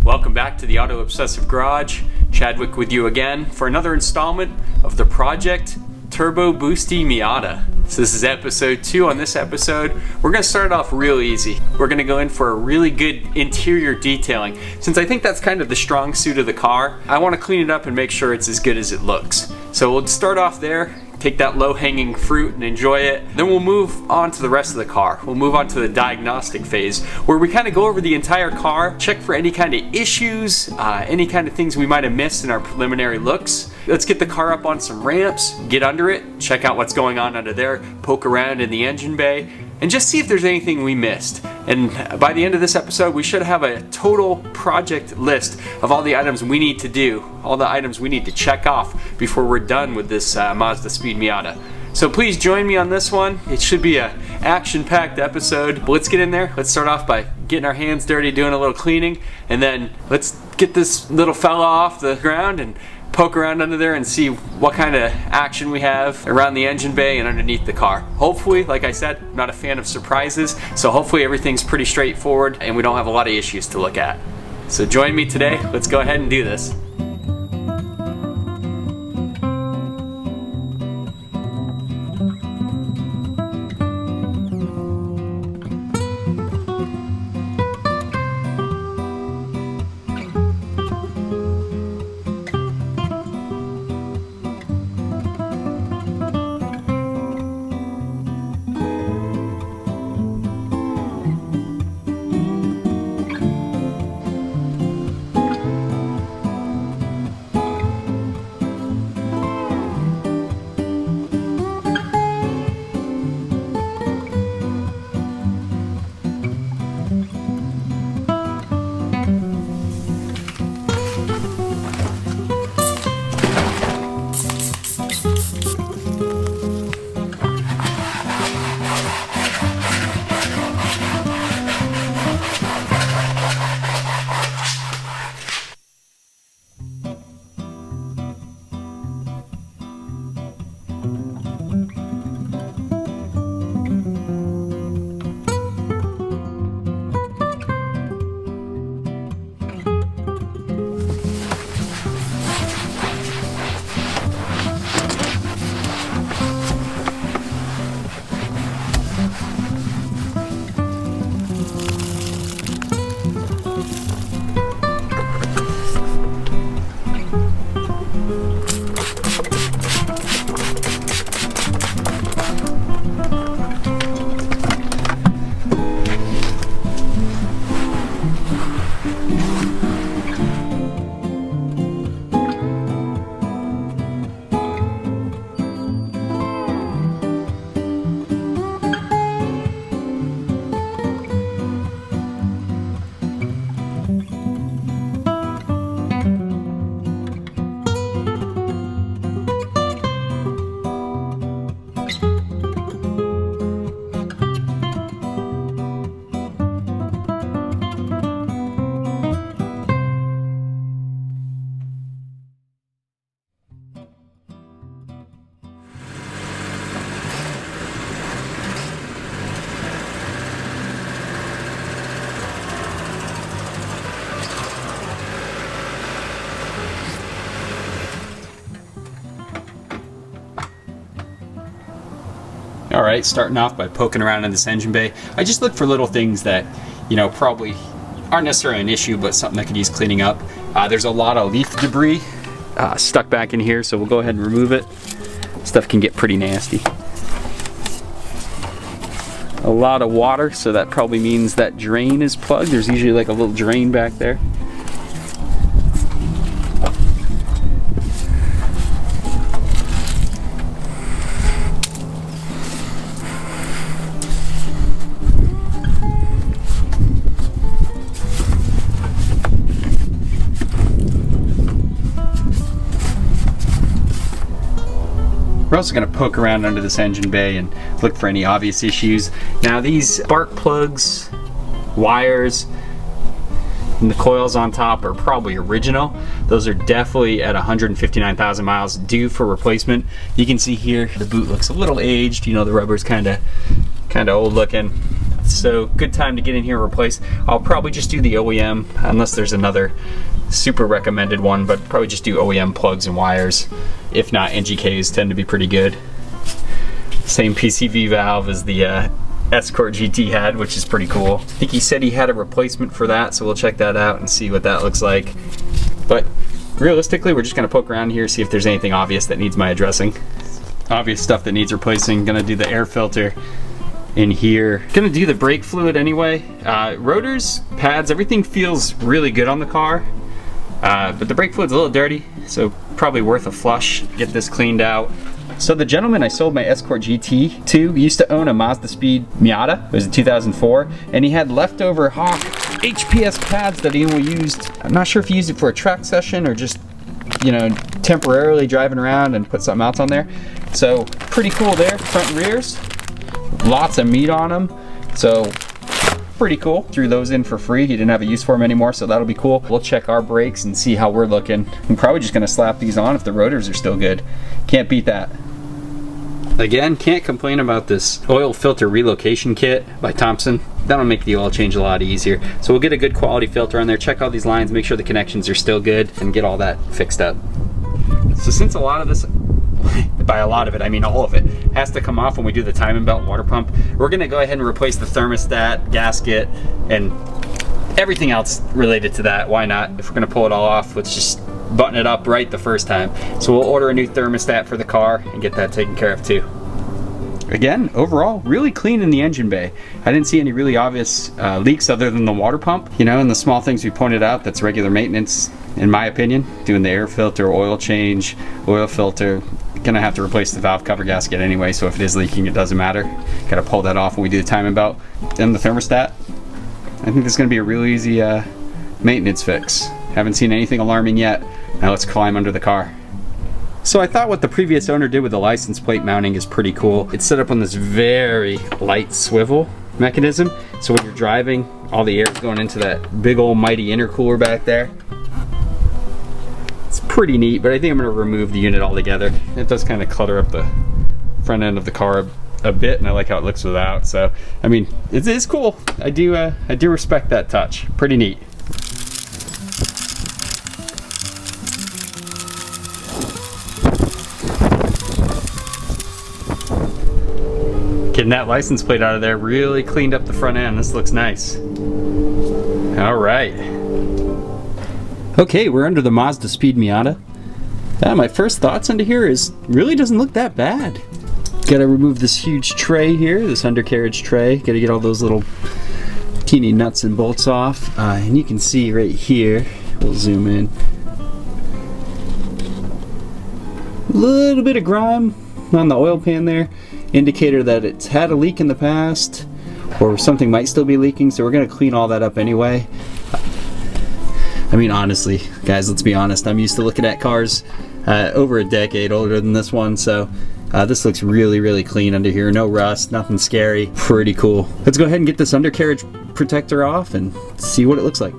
Welcome back to the Auto Obsessive Garage. Chadwick with you again for another installment of the Project Turbo Boosty Miata. So this is episode 2. On this episode, we're going to start it off real easy. We're going to go in for a really good interior detailing. Since I think that's kind of the strong suit of the car, I want to clean it up and make sure it's as good as it looks. So we'll start off there, take that low-hanging fruit and enjoy it. Then we'll move on to the rest of the car. We'll move on to the diagnostic phase, where we kind of go over the entire car, check for any kind of issues, any kind of things we might have missed in our preliminary looks. Let's get the car up on some ramps, get under it, check out what's going on under there, poke around in the engine bay, and just see if there's anything we missed. And by the end of this episode, we should have a total project list of all the items we need to do, all the items we need to check off before we're done with this Mazdaspeed Miata. So please join me on this one. It should be an action-packed episode. But let's get in there. Let's start off by getting our hands dirty, doing a little cleaning, and then let's get this little fella off the ground and poke around under there and see what kind of action we have around the engine bay and underneath the car. Hopefully, like I said, I'm not a fan of surprises, so hopefully everything's pretty straightforward and we don't have a lot of issues to look at. So join me today. Let's go ahead and do this. Alright, starting off by poking around in this engine bay. I just look for little things that, probably aren't necessarily an issue, but something that could use cleaning up. There's a lot of leaf debris stuck back in here, so we'll go ahead and remove it. Stuff can get pretty nasty. A lot of water, so that probably means that drain is plugged. There's usually like a little drain back there. We're also going to poke around under this engine bay and look for any obvious issues. Now these spark plugs, wires, and the coils on top are probably original. Those are definitely at 159,000 miles due for replacement. You can see here the boot looks a little aged. The rubber's kind of old looking. so good time to get in here and replace. I'll probably just do the OEM unless there's another super recommended one, but probably just do OEM plugs and wires. If not, NGKs tend to be pretty good. Same PCV valve as the Escort GT had, which is pretty cool. I think he said he had a replacement for that, so we'll check that out and see what that looks like. But realistically, we're just gonna poke around here, see if there's anything obvious that needs my addressing. Obvious stuff that needs replacing. Gonna do the air filter in here. Gonna do the brake fluid anyway. Rotors, pads, everything feels really good on the car. But the brake fluid's a little dirty, so probably worth a flush. Get this cleaned out. So the gentleman I sold my Escort GT to used to own a Mazdaspeed Miata. It was a 2004, and he had leftover Hawk HPS pads that he only used. I'm not sure if he used it for a track session or just, you know, temporarily driving around and put something else on there. So pretty cool there, front and rears. Lots of meat on them, so pretty cool. Threw those in for free. He didn't have a use for them anymore, so that'll be cool. We'll check our brakes and see how we're looking. I'm probably just gonna slap these on if the rotors are still good. Can't beat that. Again, can't complain about this oil filter relocation kit by Thompson. That'll make the oil change a lot easier. So we'll get a good quality filter on there, check all these lines, make sure the connections are still good, and get all that fixed up. So since a lot of this, by a lot of it, I mean all of it, has to come off when we do the timing belt and water pump, we're gonna go ahead and replace the thermostat, gasket, and everything else related to that. Why not? If we're gonna pull it all off, let's just button it up right the first time. So we'll order a new thermostat for the car and get that taken care of too. Again, overall, really clean in the engine bay. I didn't see any really obvious leaks other than the water pump. You know, and the small things we pointed out, that's regular maintenance, in my opinion. Doing the air filter, oil change, oil filter. Gonna have to replace the valve cover gasket anyway, so if it is leaking, it doesn't matter. Gotta pull that off when we do the timing belt. And the thermostat, I think this is gonna be a real easy maintenance fix. Haven't seen anything alarming yet. Now let's climb under the car. So I thought what the previous owner did with the license plate mounting is pretty cool. It's set up on this very light swivel mechanism. So when you're driving, all the air is going into that big old mighty intercooler back there. It's pretty neat, but I think I'm gonna remove the unit altogether. It does kind of clutter up the front end of the car a bit, and I like how it looks without. So, I mean, it is cool. I do respect that touch. Pretty neat. Getting that license plate out of there really cleaned up the front end. This looks nice. All right. Okay, we're under the Mazdaspeed Miata. My first thoughts under here is really doesn't look that bad. Gotta remove this huge tray here, this undercarriage tray. Gotta get all those little teeny nuts and bolts off. And you can see right here, we'll zoom in, a little bit of grime on the oil pan there. Indicator that it's had a leak in the past, or something might still be leaking, so we're gonna clean all that up anyway. I mean, honestly, guys, let's be honest, I'm used to looking at cars over a decade older than this one, so this looks really, really clean under here. No rust, nothing scary, pretty cool. Let's go ahead and get this undercarriage protector off and see what it looks like.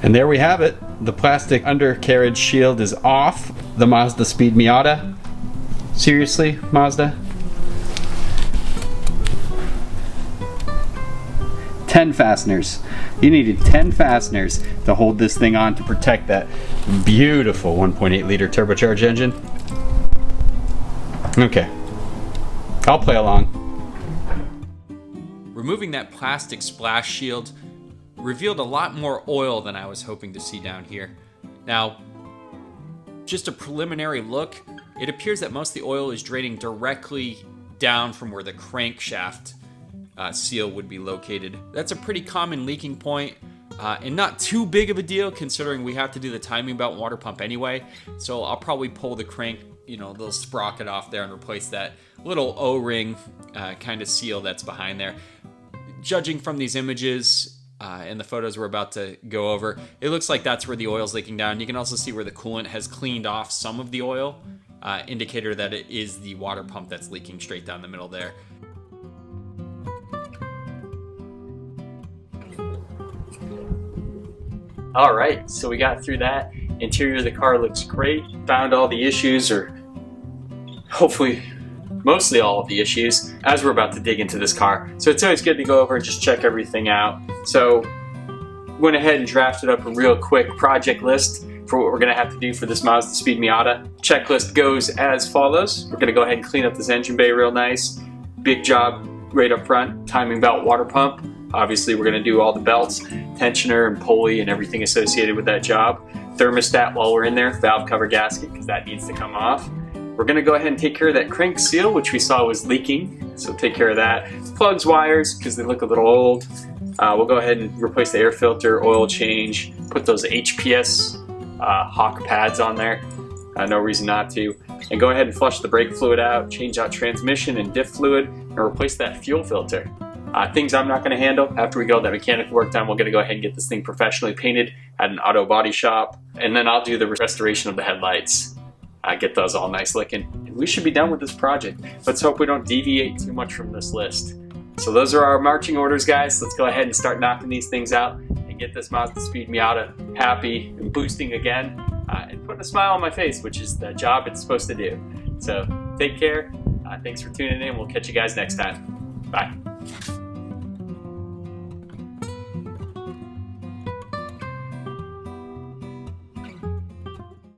And there we have it. The plastic undercarriage shield is off the Mazdaspeed Miata. Seriously, Mazda? 10 fasteners. You needed 10 fasteners to hold this thing on to protect that beautiful 1.8 liter turbocharged engine. Okay, I'll play along. Removing that plastic splash shield revealed a lot more oil than I was hoping to see down here. Now, just a preliminary look, it appears that most of the oil is draining directly down from where the crankshaft seal would be located. That's a pretty common leaking point, and not too big of a deal considering we have to do the timing belt and water pump anyway. So I'll probably pull the crank, little sprocket off there and replace that little O-ring kind of seal that's behind there. judging from these images and the photos we're about to go over, it looks like that's where the oil's leaking down. You can also see where the coolant has cleaned off some of the oil, indicator that it is the water pump that's leaking straight down the middle there. All right, so we got through that. Interior of the car looks great. Found all the issues, or hopefully mostly all of the issues, as we're about to dig into this car. So it's always good to go over and just check everything out. So went ahead and drafted up a real quick project list for what we're gonna have to do for this Mazdaspeed Miata. Checklist goes as follows. We're gonna go ahead and clean up this engine bay real nice. Big job right up front, timing belt, water pump. Obviously we're gonna do all the belts, tensioner and pulley and everything associated with that job. Thermostat while we're in there, valve cover gasket, because that needs to come off. We're gonna go ahead and take care of that crank seal, which we saw was leaking, so take care of that. Plugs, wires, because they look a little old. We'll go ahead and replace the air filter, oil change, put those HPS Hawk pads on there, no reason not to. And go ahead and flush the brake fluid out, change out transmission and diff fluid, and replace that fuel filter. Things I'm not going to handle. After we get all that mechanical work done, we're going to go ahead and get this thing professionally painted at an auto body shop, and then I'll do the restoration of the headlights. Get those all nice looking, and we should be done with this project. Let's hope we don't deviate too much from this list. So those are our marching orders, guys. Let's go ahead and start knocking these things out and get this Mazdaspeed Miata happy and boosting again, and putting a smile on my face, which is the job it's supposed to do. So take care. Thanks for tuning in. We'll catch you guys next time. Bye.